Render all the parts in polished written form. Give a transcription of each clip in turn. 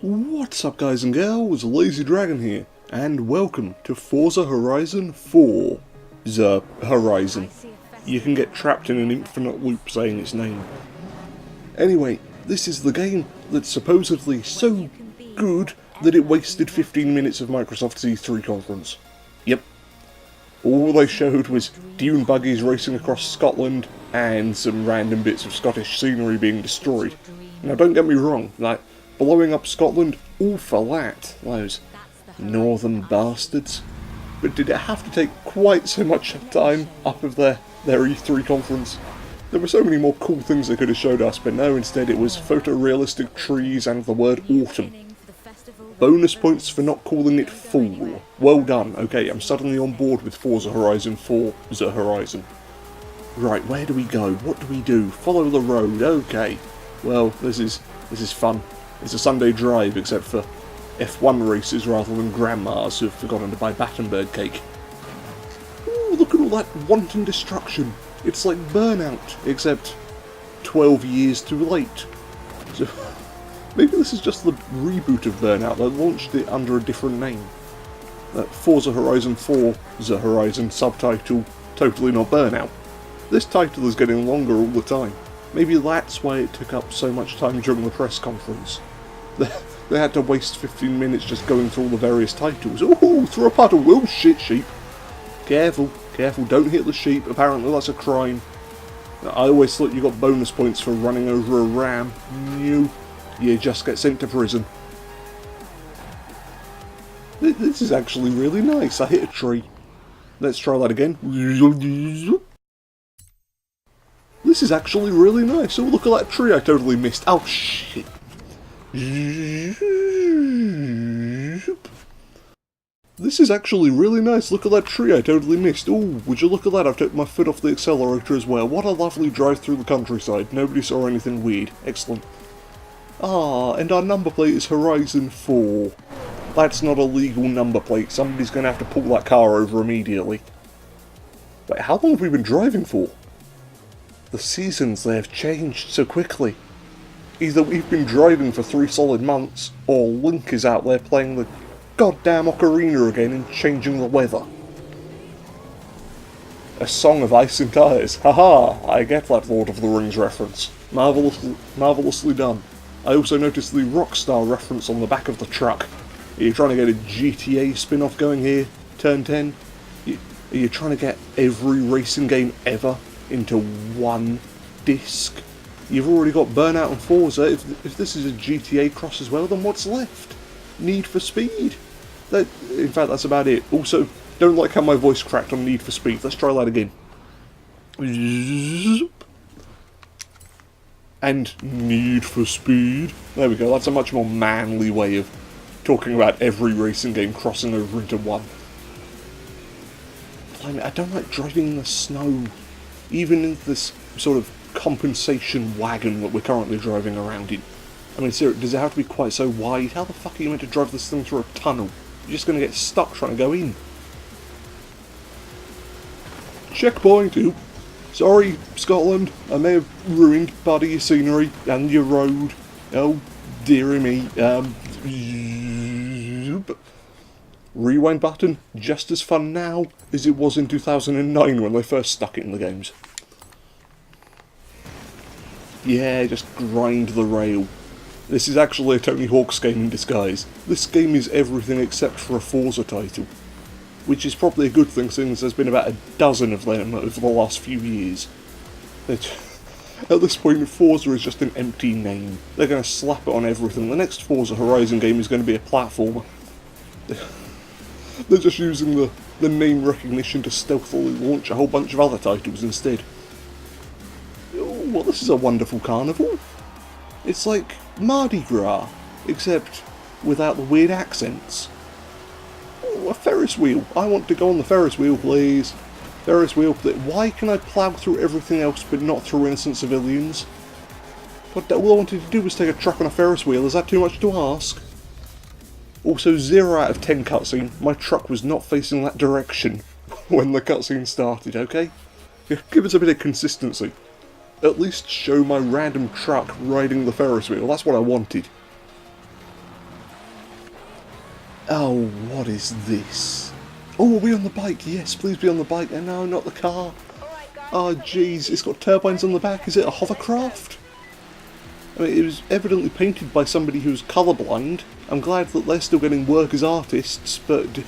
What's up guys and girls, Lazy Dragon here, and welcome to Forza Horizon 4. The Horizon. You can get trapped in an infinite loop saying its name. Anyway, this is the game that's supposedly so good that it wasted 15 minutes of Microsoft's E3 conference. Yep. All they showed was dune buggies racing across Scotland and some random bits of Scottish scenery being destroyed. Now don't get me wrong, like, blowing up Scotland, all for that, those northern bastards. But did it have to take quite so much time up of their E3 conference? There were so many more cool things they could have showed us, but no, instead it was photorealistic trees and the word autumn. Bonus points for not calling it fall. Well done, okay, I'm suddenly on board with Forza Horizon 4, The Horizon. Right, where do we go? What do we do? Follow the road, okay. Well, this is fun. It's a Sunday drive, except for F1 races rather than grandmas who have forgotten to buy Battenberg cake. Ooh, look at all that wanton destruction. It's like Burnout, except 12 years too late. So, maybe this is just the reboot of Burnout that launched it under a different name. Forza Horizon 4, The Horizon, subtitle, totally not Burnout. This title is getting longer all the time. Maybe that's why it took up so much time during the press conference. They had to waste 15 minutes just going through all the various titles. Ooh, through a puddle! Oh shit, sheep! Careful, careful, don't hit the sheep, apparently that's a crime. I always thought you got bonus points for running over a ram. You just get sent to prison. This is actually really nice, I hit a tree. Let's try that again. This is actually really nice. Oh, look at that tree I totally missed. Oh, shit. This is actually really nice. Look at that tree I totally missed. Oh, would you look at that? I've taken my foot off the accelerator as well. What a lovely drive through the countryside. Nobody saw anything weird. Excellent. Ah, and our number plate is Horizon 4. That's not a legal number plate. Somebody's going to have to pull that car over immediately. Wait, how long have we been driving for? The seasons, they have changed so quickly. Either we've been driving for 3 solid months, or Link is out there playing the goddamn ocarina again and changing the weather. A Song of Ice and Tires. Haha, I get that Lord of the Rings reference. Marvellously done. I also noticed the Rockstar reference on the back of the truck. Are you trying to get a GTA spin-off going here, Turn 10? Are you trying to get every racing game ever into one disc? You've already got Burnout and Forza. If this is a GTA cross as well, then what's left? Need for Speed. In fact, that's about it. Also, don't like how my voice cracked on Need for Speed. Let's try that again. And Need for Speed. There we go. That's a much more manly way of talking about every racing game crossing over into one. I don't like driving in the snow. Even in this sort of compensation wagon that we're currently driving around in. I mean, seriously, does it have to be quite so wide? How the fuck are you meant to drive this thing through a tunnel? You're just going to get stuck trying to go in. Checkpoint! Ooh. Sorry, Scotland. I may have ruined part of your scenery and your road. Oh, dearie me. Rewind button, just as fun now as it was in 2009 when they first stuck it in the games. Yeah, just grind the rail. This is actually a Tony Hawk's game in disguise. This game is everything except for a Forza title. Which is probably a good thing since there's been about a dozen of them over the last few years. At this point, Forza is just an empty name. They're going to slap it on everything. The next Forza Horizon game is going to be a platformer. They're just using the name recognition to stealthily launch a whole bunch of other titles instead. Oh, well, this is a wonderful carnival. It's like Mardi Gras, except without the weird accents. Oh, a Ferris wheel. I want to go on the Ferris wheel, please. Ferris wheel, why can I plough through everything else but not through innocent civilians? But all I wanted to do was take a truck on a Ferris wheel. Is that too much to ask? Also, 0 out of 10 cutscene. My truck was not facing that direction when the cutscene started, okay? Give us a bit of consistency. At least show my random truck riding the Ferris wheel. That's what I wanted. Oh, what is this? Oh, are we on the bike? Yes, please be on the bike. And no, not the car. Oh, jeez, it's got turbines on the back. Is it a hovercraft? I mean, it was evidently painted by somebody who's colourblind. I'm glad that they're still getting work as artists, but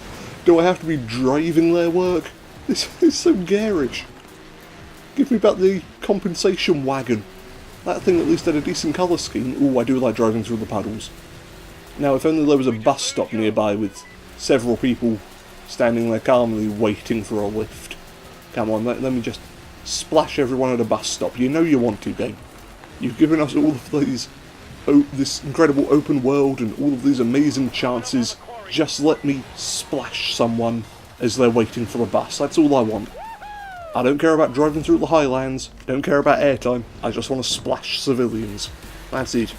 do I have to be driving their work? This is so garish. Give me back the compensation wagon. That thing at least had a decent colour scheme. Ooh, I do like driving through the puddles. Now, if only there was a bus stop nearby with several people standing there calmly waiting for a lift. Come on, let me just splash everyone at a bus stop. You know you want to, game. You've given us all of these, this incredible open world and all of these amazing chances. Just let me splash someone as they're waiting for the bus. That's all I want. I don't care about driving through the highlands. Don't care about airtime. I just want to splash civilians. That's it.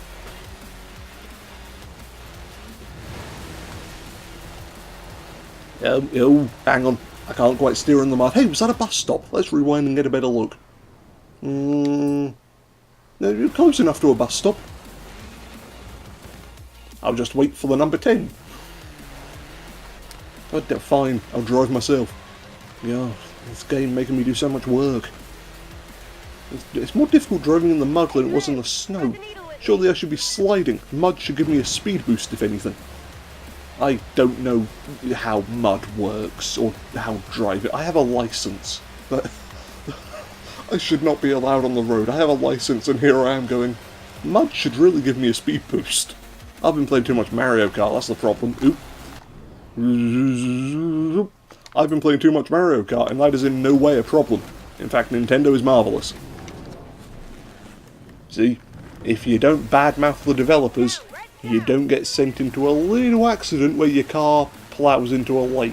Oh, hang on. I can't quite steer in the mud. Hey, was that a bus stop? Let's rewind and get a better look. No, you're close enough to a bus stop. I'll just wait for the number 10. Oh, fine, I'll drive myself. Yeah, this game making me do so much work. It's more difficult driving in the mud than it was in the snow. Surely I should be sliding. Mud should give me a speed boost, if anything. I don't know how mud works, or how to drive it. I have a licence, but I should not be allowed on the road. I have a licence, and here I am going, mud should really give me a speed boost. I've been playing too much Mario Kart, that's the problem. Oop. I've been playing too much Mario Kart, and that is in no way a problem. In fact, Nintendo is marvellous. See, if you don't badmouth the developers, you don't get sent into a little accident where your car ploughs into a lake.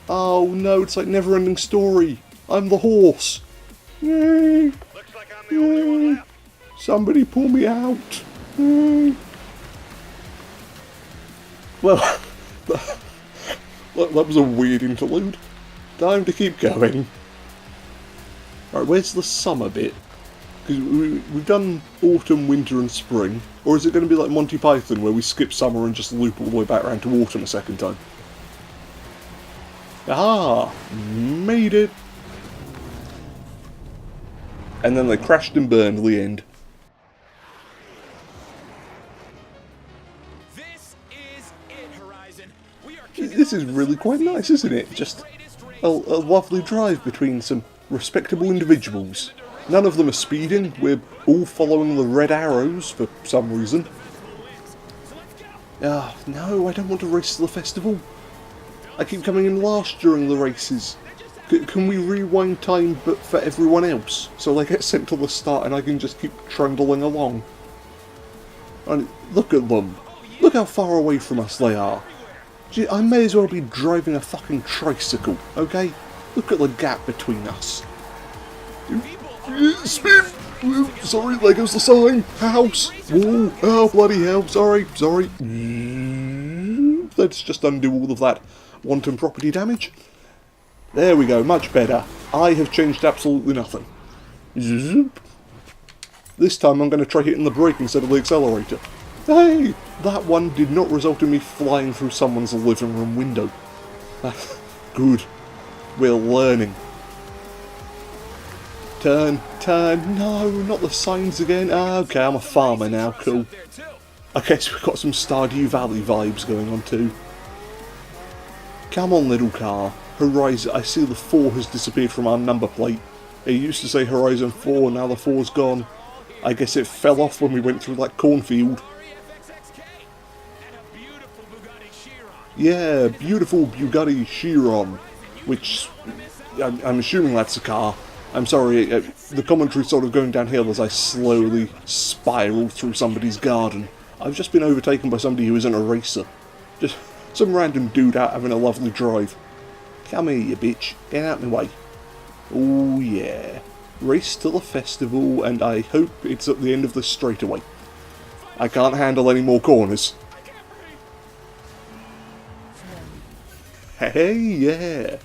Oh no, it's like Never-Ending Story. I'm the horse. Yay! Yay! Somebody pull me out. Yay! Well, that was a weird interlude. Time to keep going. Right, where's the summer bit? Because we've done autumn, winter and spring. Or is it going to be like Monty Python where we skip summer and just loop all the way back around to autumn a second time? Ah, made it. And then they crashed and burned at the end. This is really quite nice, isn't it? Just a lovely drive between some respectable individuals. None of them are speeding, we're all following the red arrows for some reason. Ah, no, I don't want to race to the festival. I keep coming in last during the races. Can we rewind time but for everyone else? So they get sent to the start and I can just keep trundling along. And look at them. Look how far away from us they are. Gee, I may as well be driving a fucking tricycle, okay? Look at the gap between us. Spin! Sorry, there goes the sign. House. Wall. Oh, bloody hell. Sorry. Let's just undo all of that wanton property damage. There we go, much better. I have changed absolutely nothing. This time I'm going to try hitting the brake instead of the accelerator. Hey! That one did not result in me flying through someone's living room window. Good. We're learning. Turn, no, not the signs again. Ah, okay, I'm a farmer now, cool. I guess we've got some Stardew Valley vibes going on too. Come on, little car. Horizon, I see the 4 has disappeared from our number plate. It used to say Horizon 4, now the 4's gone. I guess it fell off when we went through that cornfield. Yeah, beautiful Bugatti Chiron, which I'm assuming that's a car. I'm sorry, the commentary's sort of going downhill as I slowly spiral through somebody's garden. I've just been overtaken by somebody who isn't a racer. Just some random dude out having a lovely drive. Come here, you bitch. Get out of my way. Oh yeah. Race to the festival, and I hope it's at the end of the straightaway. I can't handle any more corners. Hey, yeah.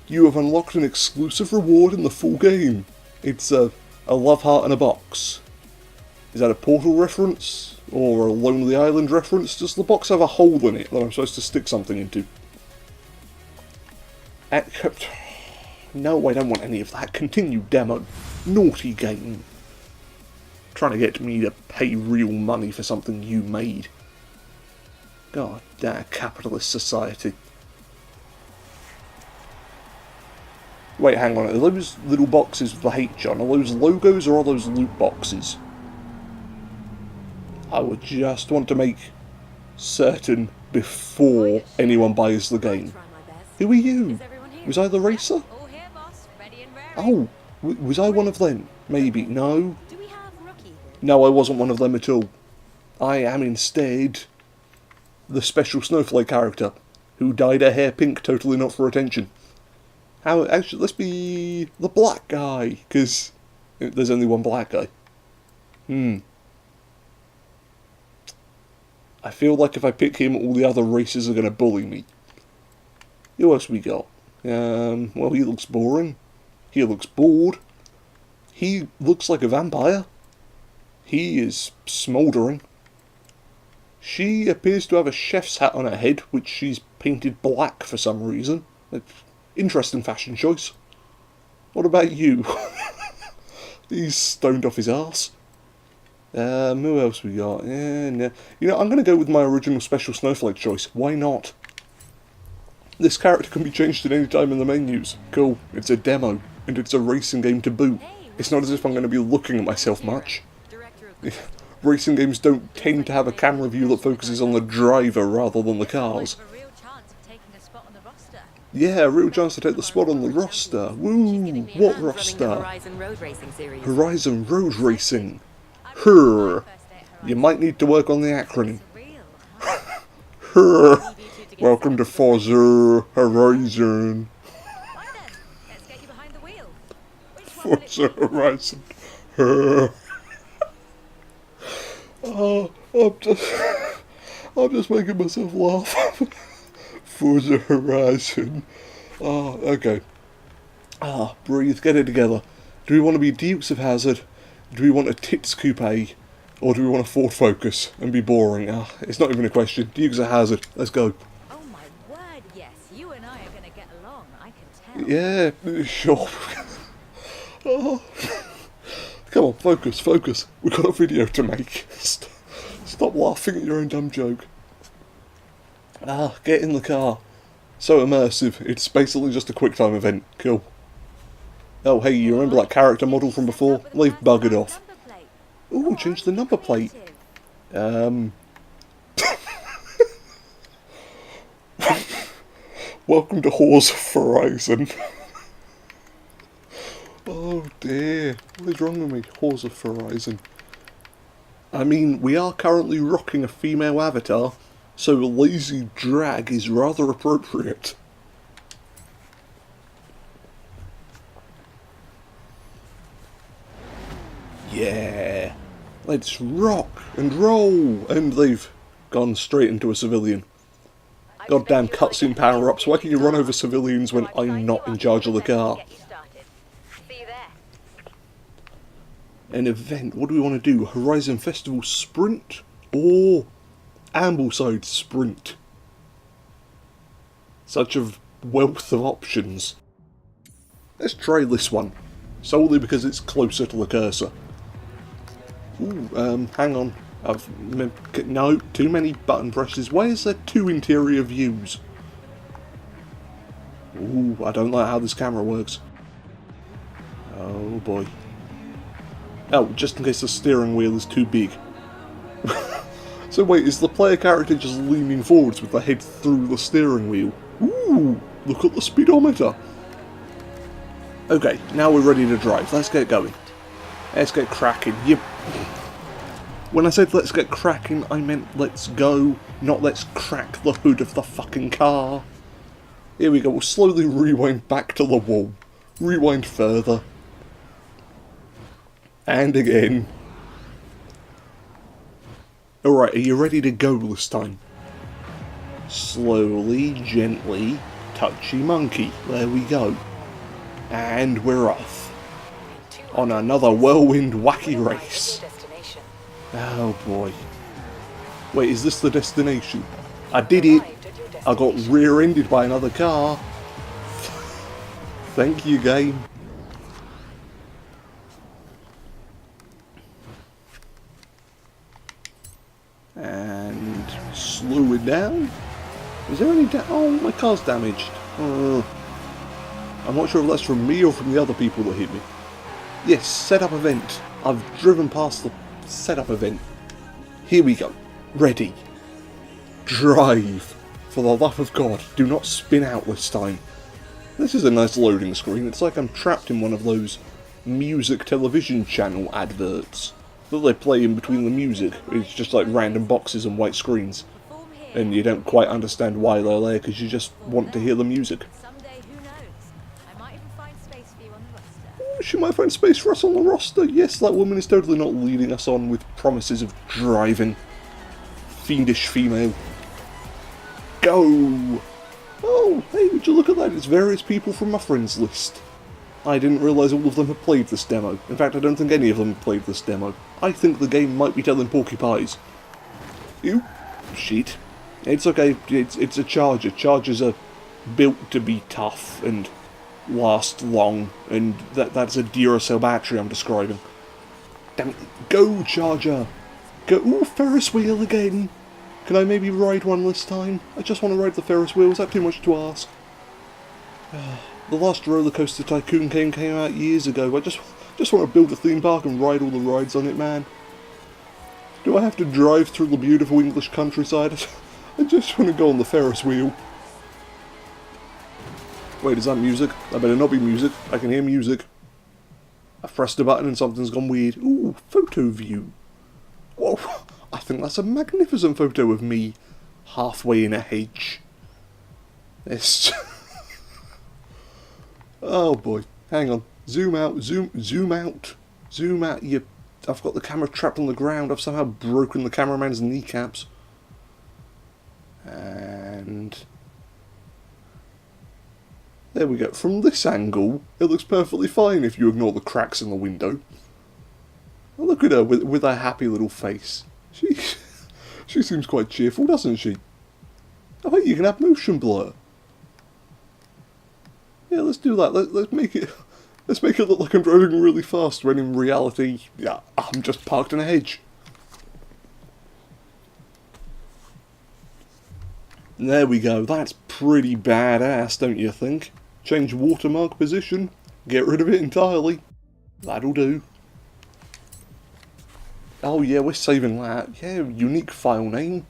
You have unlocked an exclusive reward in the full game. It's a love heart in a box. Is that a Portal reference? Or a Lonely Island reference? Does the box have a hole in it that I'm supposed to stick something into? No, I don't want any of that. Continue demo. Naughty game. Trying to get me to pay real money for something you made. God damn, capitalist society. Wait, hang on. Are those little boxes with the H on? Are those logos or are those loot boxes? I would just want to make certain before anyone buys the game. Who are you? Was I the racer? Oh, was I one of them? Maybe. No. No, I wasn't one of them at all. I am instead the special snowflake character who dyed her hair pink totally not for attention. How? Actually, let's be the black guy, because there's only one black guy. I feel like if I pick him, all the other races are going to bully me. Who else we got? Well, he looks boring. He looks bored. He looks like a vampire. He is smouldering. She appears to have a chef's hat on her head, which she's painted black for some reason. Interesting fashion choice. What about you? He's stoned off his arse. Who else we got? No. You know, I'm going to go with my original special snowflake choice. Why not? This character can be changed at any time in the menus. Cool. It's a demo, and it's a racing game to boot. It's not as if I'm going to be looking at myself much. Racing games don't tend to have a camera view that focuses on the driver rather than the cars. Yeah, a real chance to take the spot on the roster. Woo! What roster? Horizon Road Racing. Her. You might need to work on the acronym. Her. Welcome to Forza Horizon. Forza Horizon. Her. Oh, I'm just making myself laugh. Forza Horizon. Oh, okay. Breathe, get it together. Do we want to be Dukes of Hazzard? Do we want a Tits Coupe? Or do we want a Ford Focus and be boring? It's not even a question. Dukes of Hazzard. Let's go. Oh my word, yes. You and I are going to get along, I can tell. Yeah, sure. Oh. Come on, focus. We've got a video to make. Stop laughing at your own dumb joke. Get in the car. So immersive. It's basically just a quick time event. Cool. Oh, hey, you remember that character model from before? They've buggered off. Ooh, change the number plate. Welcome to Horza Forizon. Oh dear, what is wrong with me? Horza Forizon. I mean, we are currently rocking a female avatar, so lazy drag is rather appropriate. Yeah, let's rock and roll, and they've gone straight into a civilian. Goddamn cutscene power-ups, why can you run over civilians when I'm not in charge of the car? An event, what do we want to do? Horizon Festival Sprint or Ambleside Sprint? Such a wealth of options. Let's try this one, solely because it's closer to the cursor. Ooh, hang on. No, too many button presses. Why is there 2 interior views? Ooh, I don't like how this camera works. Oh boy. Oh, just in case the steering wheel is too big. So wait, is the player character just leaning forwards with the head through the steering wheel? Ooh, look at the speedometer. Okay, now we're ready to drive. Let's get going. Let's get cracking. Yep. When I said let's get cracking, I meant let's go, not let's crack the hood of the fucking car. Here we go, we'll slowly rewind back to the wall. Rewind further. And again. Alright, are you ready to go this time? Slowly, gently, touchy monkey. There we go. And we're off. On another whirlwind wacky race. Oh boy. Wait, is this the destination? I did it! I got rear-ended by another car. Thank you, game. And slow it down. Is there any oh, my car's damaged. I'm not sure if that's from me or from the other people that hit me. Yes, setup event. I've driven past the setup event. Here we go. Ready. Drive. For the love of God, do not spin out this time. This is a nice loading screen. It's like I'm trapped in one of those music television channel adverts that they play in between the music. It's just like random boxes and white screens. And you don't quite understand why they're there because you just want to hear the music. Someday, who knows? I might even find space for you on the roster. She might find space for us on the roster. Yes, that woman is totally not leading us on with promises of driving. Fiendish female. Go! Oh, hey, would you look at that? It's various people from my friends list. I didn't realise all of them had played this demo. In fact, I don't think any of them have played this demo. I think the game might be telling porcupines. Ew. Shit. It's okay, it's a Charger. Chargers are built to be tough and last long, and that's a Duracell battery I'm describing. Damn it. Go, Charger! Go! Ooh, Ferris wheel again! Can I maybe ride one this time? I just want to ride the Ferris wheel, is that too much to ask? The last Roller Coaster Tycoon game came out years ago. I just want to build a theme park and ride all the rides on it, man. Do I have to drive through the beautiful English countryside? I just want to go on the Ferris wheel. Wait, is that music? That better not be music. I can hear music. I've pressed a button and something's gone weird. Ooh, photo view. Whoa, I think that's a magnificent photo of me halfway in a hedge. It's... Oh boy, hang on. Zoom out, zoom out. Zoom out, you... I've got the camera trapped on the ground. I've somehow broken the cameraman's kneecaps. And... There we go. From this angle, it looks perfectly fine if you ignore the cracks in the window. Oh, look at her with her happy little face. She seems quite cheerful, doesn't she? Oh, hey, you can have motion blur. Yeah, let's do that. Let's make it look like I'm driving really fast when in reality, yeah, I'm just parked in a hedge. There we go. That's pretty badass, don't you think? Change watermark position. Get rid of it entirely. That'll do. Oh yeah, we're saving that. Yeah, unique file name.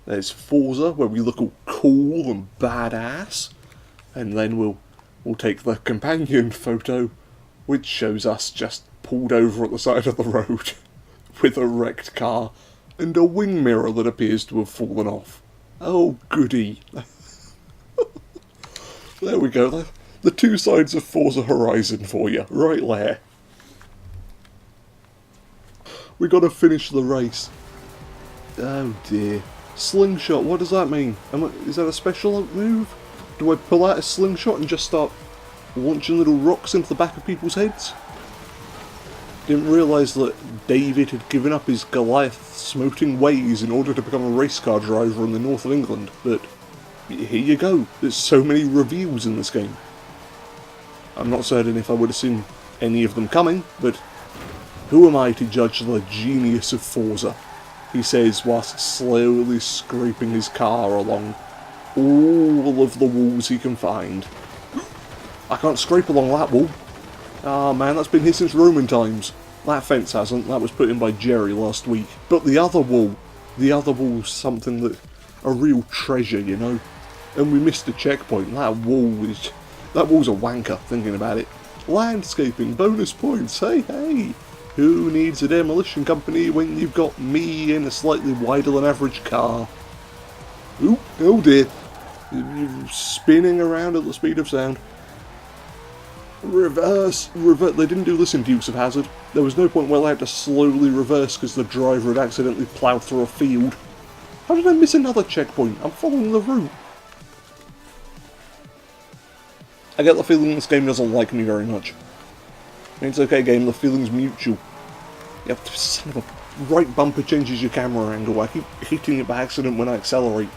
There's Forza, where we look all cool and badass. And then we'll take the companion photo, which shows us just pulled over at the side of the road with a wrecked car and a wing mirror that appears to have fallen off. Oh goody. There we go, the two sides of Forza Horizon for you, right there. We gotta finish the race. Oh dear. Slingshot, what does that mean? Is that a special move? Do I pull out a slingshot and just start launching little rocks into the back of people's heads? Didn't realise that David had given up his Goliath smoting ways in order to become a race car driver in the north of England, but here you go. There's so many reveals in this game. I'm not certain if I would have seen any of them coming, but who am I to judge the genius of Forza? He says whilst slowly scraping his car along all of the walls he can find. I can't scrape along that wall. Ah man, that's been here since Roman times. That fence hasn't, that was put in by Jerry last week. But the other wall's something that, a real treasure, you know. And we missed a checkpoint. That wall's a wanker, thinking about it. Landscaping, bonus points, hey. Who needs a demolition company when you've got me in a slightly wider than average car? Ooh, oh dear. You're spinning around at the speed of sound. Reverse. They didn't do this in Dukes of Hazzard. There was no point where they had to slowly reverse because the driver had accidentally ploughed through a field. How did I miss another checkpoint? I'm following the route. I get the feeling this game doesn't like me very much. It's okay, game, the feeling's mutual. Yep, son of a right bumper changes your camera angle. I keep hitting it by accident when I accelerate.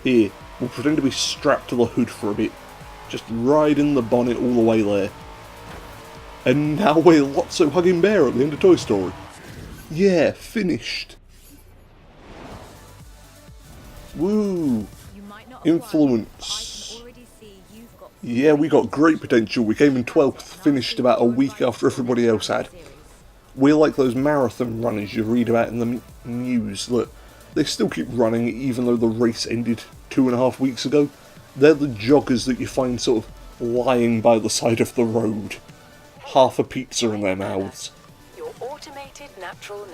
Here, we'll pretend to be strapped to the hood for a bit. Just ride in the bonnet all the way there. And now we're Lotso hugging bear at the end of Toy Story. Yeah, finished. Woo! Influence. Yeah, we got great potential. We came in 12th, finished about a week after everybody else had. We're like those marathon runners you read about in the news that they still keep running even though the race ended 2.5 weeks ago. They're the joggers that you find sort of lying by the side of the road. Half a pizza in their mouths. Your automated natural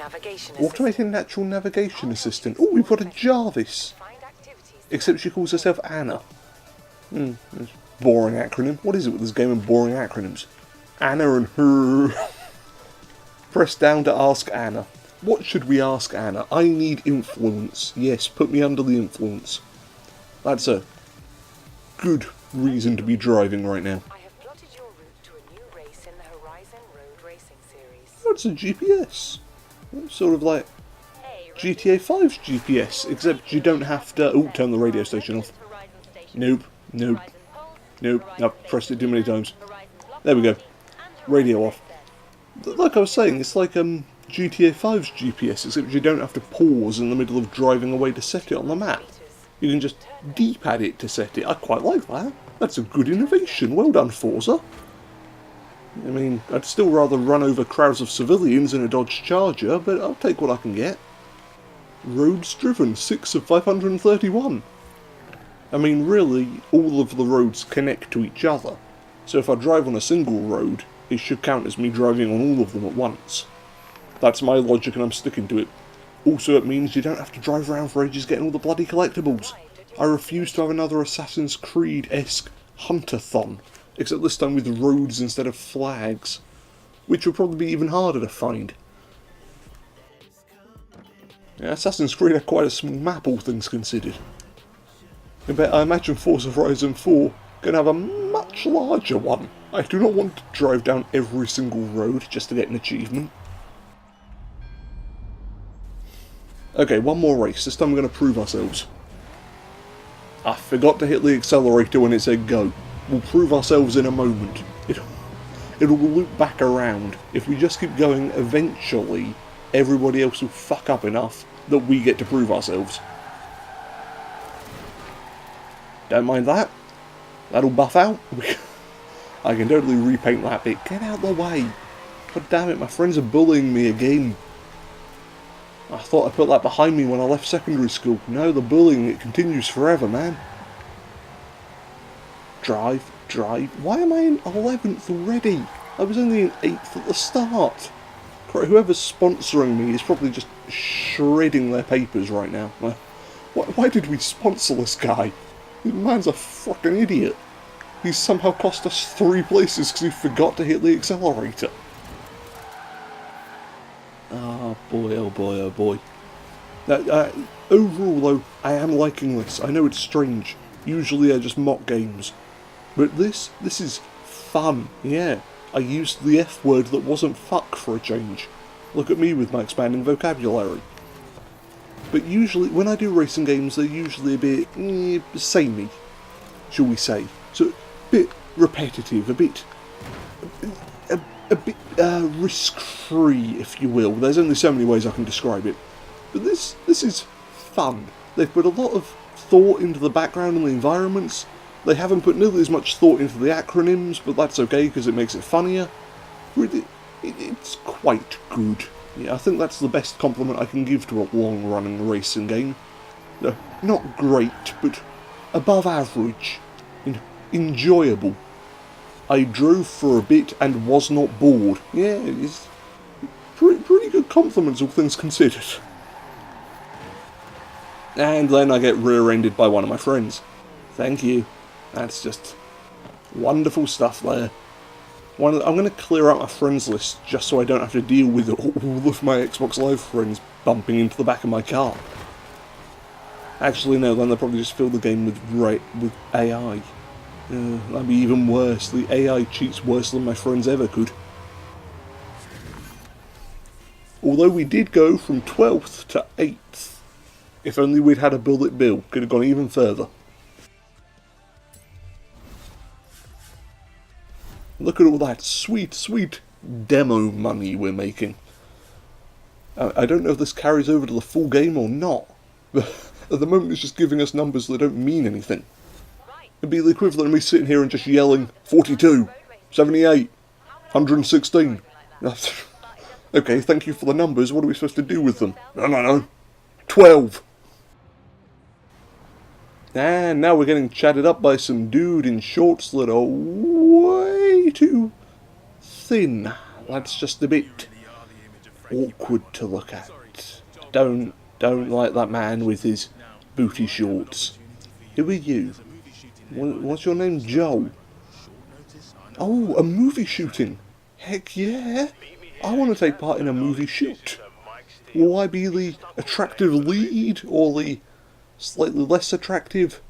navigation assistant. Oh, we've got a Jarvis. Except she calls herself Anna. Boring acronym. What is it with this game and boring acronyms? Anna and her. Press down to ask Anna. What should we ask Anna? I need influence. Yes, put me under the influence. That's a good reason to be driving right now. I have plotted your route to a new race in the Horizon Road Racing series. That's a GPS. It's sort of like GTA 5's GPS, except you don't have to... Oh, turn the radio station off. Nope. I've pressed it too many times. There we go. Radio off. Like I was saying, it's like GTA 5's GPS, except you don't have to pause in the middle of driving away to set it on the map. You can just D-pad it to set it. I quite like that. That's a good innovation. Well done, Forza. I mean, I'd still rather run over crowds of civilians in a Dodge Charger, but I'll take what I can get. Roads driven, 6 of 531. I mean, really, all of the roads connect to each other. So if I drive on a single road, it should count as me driving on all of them at once. That's my logic and I'm sticking to it. Also, it means you don't have to drive around for ages getting all the bloody collectibles. I refuse to have another Assassin's Creed-esque hunter-thon, except this time with roads instead of flags, which would probably be even harder to find. Yeah, Assassin's Creed had quite a small map, all things considered. I imagine Horza Forizon 4 can have a much larger one. I do not want to drive down every single road just to get an achievement. Okay, one more race. This time we're going to prove ourselves. I forgot to hit the accelerator when it said go. We'll prove ourselves in a moment. It'll loop back around. If we just keep going, eventually everybody else will fuck up enough that we get to prove ourselves. Don't mind that. That'll buff out. I can totally repaint that bit. Get out of the way. God damn it, my friends are bullying me again. I thought I put that behind me when I left secondary school. No, the bullying, it continues forever, man. Drive. Why am I in 11th already? I was only in 8th at the start. Whoever's sponsoring me is probably just shredding their papers right now. Why did we sponsor this guy? This man's a fucking idiot. He's somehow cost us 3 places because he forgot to hit the accelerator. Oh boy, oh boy, oh boy. Overall though, I am liking this. I know it's strange. Usually I just mock games. But this is fun, yeah. I used the F word that wasn't fuck for a change. Look at me with my expanding vocabulary. But usually, when I do racing games, they're usually a bit samey, shall we say. So, a bit repetitive, a bit risk-free, if you will. There's only so many ways I can describe it. But this is fun. They've put a lot of thought into the background and the environments. They haven't put nearly as much thought into the acronyms, but that's okay because it makes it funnier. It's quite good. Yeah, I think that's the best compliment I can give to a long-running racing game. No, not great, but above average. Enjoyable. I drove for a bit and was not bored. Yeah, it's pretty good compliments, all things considered. And then I get rear-ended by one of my friends. Thank you. That's just wonderful stuff there. I'm going to clear out my friends list just so I don't have to deal with all of my Xbox Live friends bumping into the back of my car. Actually, no, then they'll probably just fill the game with AI. That'd be even worse. The AI cheats worse than my friends ever could. Although we did go from 12th to 8th. If only we'd had a bullet bill, could have gone even further. Look at all that sweet, sweet demo money we're making. I don't know if this carries over to the full game or not, but at the moment it's just giving us numbers that don't mean anything. It'd be the equivalent of me sitting here and just yelling 42, 78, 116. Okay, thank you for the numbers, what are we supposed to do with them? No. 12! And now we're getting chatted up by some dude in shorts that are way too thin. That's just a bit awkward to look at. Don't like that man with his booty shorts. Who are you? What's your name? Joe? Oh, a movie shooting. Heck yeah. I want to take part in a movie shoot. Will I be the attractive lead or the slightly less attractive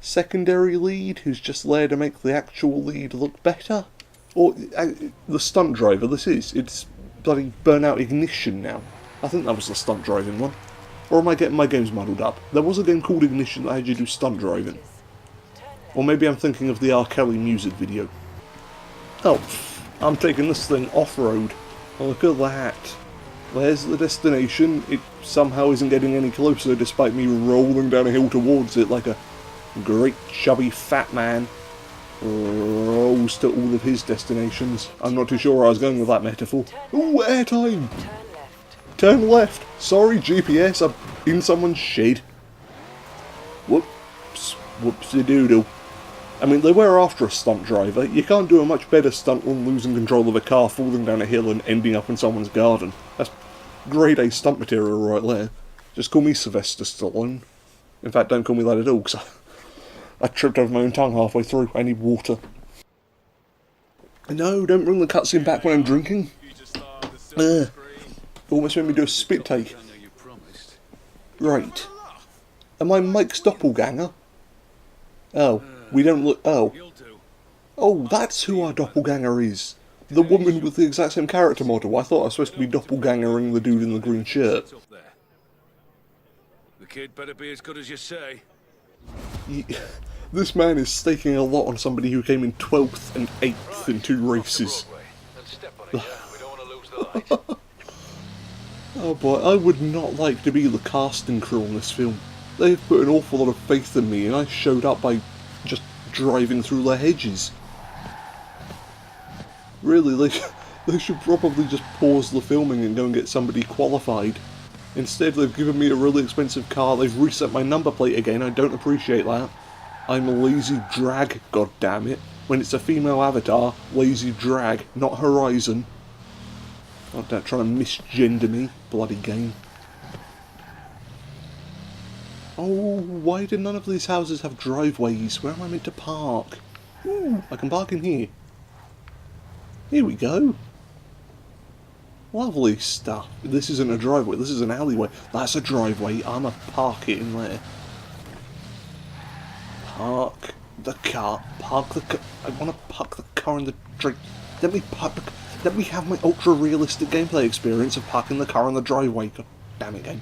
secondary lead who's just there to make the actual lead look better? Or the stunt driver, it's bloody Burnout Ignition now. I think that was the stunt driving one. Or am I getting my games muddled up? There was a game called Ignition that had you do stunt driving. Or maybe I'm thinking of the R. Kelly music video. Oh, I'm taking this thing off-road. Look at that. There's the destination. It somehow isn't getting any closer despite me rolling down a hill towards it like a great chubby fat man rolls to all of his destinations. I'm not too sure where I was going with that metaphor. Ooh, airtime! Turn left! Sorry GPS, I'm in someone's shed. Whoops. Whoopsie-doodle. I mean, they were after a stunt driver. You can't do a much better stunt than losing control of a car, falling down a hill and ending up in someone's garden. That's grade A stunt material right there. Just call me Sylvester Stallone. In fact, don't call me that at all, because I tripped over my own tongue halfway through. I need water. No, don't bring the cutscene back when I'm drinking. Almost made me do a spit take. Right. Am I Mike's doppelganger? Oh. We don't look... Oh, that's who our doppelganger is. The woman with the exact same character model. I thought I was supposed to be doppelgangering the dude in the green shirt. The kid better be as good as you say. This man is staking a lot on somebody who came in 12th and 8th in 2 races. Oh boy, I would not like to be the casting crew on this film. They've put an awful lot of faith in me and I showed up by just driving through the hedges. Really, they should probably just pause the filming and go and get somebody qualified. Instead, they've given me a really expensive car, they've reset my number plate again, I don't appreciate that. I'm a lazy drag, goddammit. When it's a female avatar, lazy drag, not Horizon. God, they're trying to misgender me, bloody game. Oh, why do none of these houses have driveways? Where am I meant to park? Ooh, I can park in here. Here we go. Lovely stuff. This isn't a driveway, this is an alleyway. That's a driveway, I'm gonna park it in there. Park the car. Park the car. I want to park the car in the drink. Let me have my ultra-realistic gameplay experience of parking the car in the driveway. God damn it, game.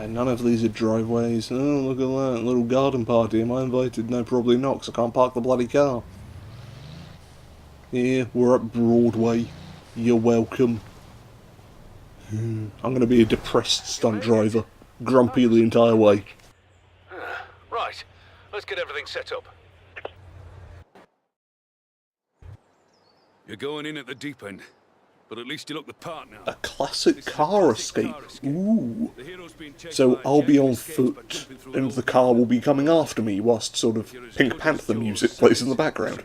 None of these are driveways. Oh, look at that. Little garden party. Am I invited? No, probably not, because I can't park the bloody car. Yeah, we're at Broadway. You're welcome. I'm going to be a depressed stunt driver. Grumpy the entire way. Right, let's get everything set up. You're going in at the deep end, but at least you look the part now. A classic car escape. Ooh. So I'll be on foot, and the car will be coming after me whilst sort of Pink Panther music plays in the background.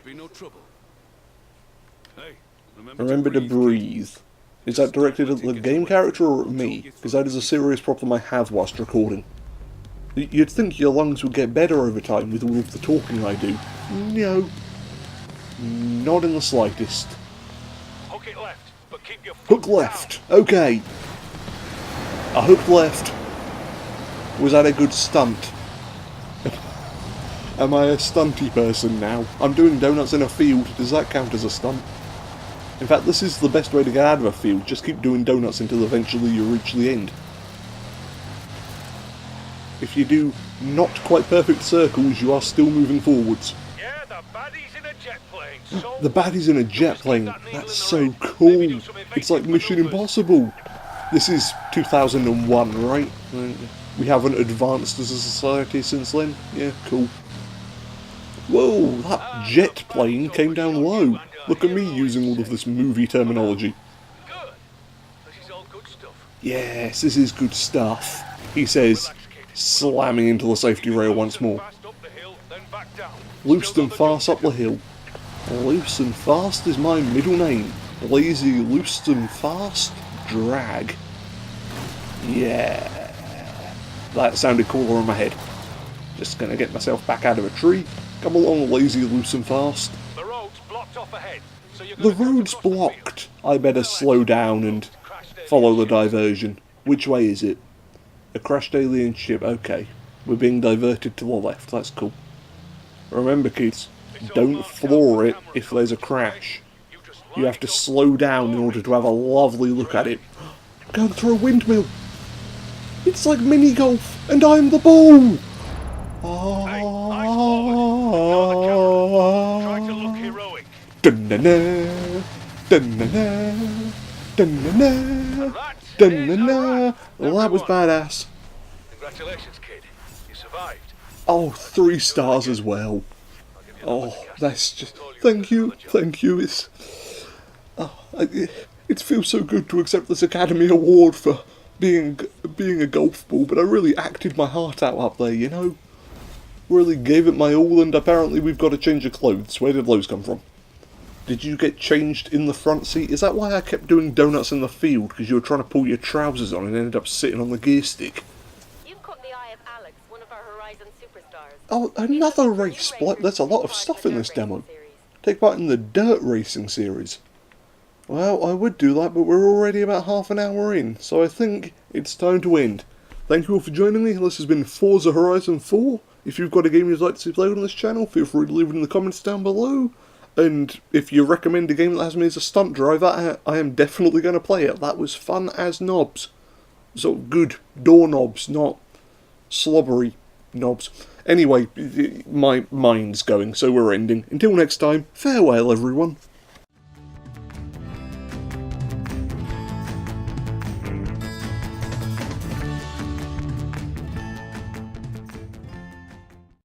Remember to breathe. Is that directed at the game character or at me? Because that is a serious problem I have whilst recording. You'd think your lungs would get better over time with all of the talking I do. No. Not in the slightest. Hook it left, but keep your Hook left. Okay. I hooked left. Was that a good stunt? Am I a stunty person now? I'm doing donuts in a field. Does that count as a stunt? In fact, this is the best way to get out of a field. Just keep doing donuts until eventually you reach the end. If you do not quite perfect circles, you are still moving forwards. Yeah, the baddie's in a jet plane. So The baddie's in a jet plane. That's so cool. It's like Mission Impossible. This is 2001, right? We haven't advanced as a society since then. Yeah, cool. Whoa, that jet plane came down low. Look at me using all of this movie terminology. good. This is all good stuff. Yes, this is good stuff, he says, slamming into the safety rail once more. Fast up the hill, then back down. Loose and fast up the hill. Loose and fast is my middle name. Lazy, loose and fast, drag. Yeah. That sounded cooler in my head. Just gonna get myself back out of a tree. Come along, lazy, loose and fast. The road's blocked off ahead, so you're The gonna cut road's across the field. blocked. I better slow down and follow the diversion. Which way is it? A crashed alien ship. Okay. We're being diverted to the left. That's cool. Remember, kids, don't floor it if there's a crash. You have to slow down in order to have a lovely look at it. Going through a windmill. It's like mini golf, and I'm the ball. Hey, eyes forward. You're the captain. Try to look heroic. Dun-na-na, dun-na-na, dun-na-na, dun-na-na. Well, that was badass. Congratulations, kid. You survived. Oh, 3 stars as well. Oh, that's just... Thank you. It's... Oh, it feels so good to accept this Academy Award for being a golf ball, but I really acted my heart out up there, you know? Really gave it my all, and apparently we've got to change your clothes. Where did those come from? Did you get changed in the front seat? Is that why I kept doing donuts in the field? Because you were trying to pull your trousers on and ended up sitting on the gear stick? You've caught the eye of Alex, one of our Horizon superstars. Oh, another race! There's a lot of stuff in this demo. Take part in the dirt racing series. Well, I would do that, but we're already about half an hour in, so I think it's time to end. Thank you all for joining me. This has been Forza Horizon 4. If you've got a game you'd like to see played on this channel, feel free to leave it in the comments down below. And if you recommend a game that has me as a stunt driver, I am definitely going to play it. That was fun as knobs. So good doorknobs, not slobbery knobs. Anyway, my mind's going, so we're ending. Until next time, farewell everyone.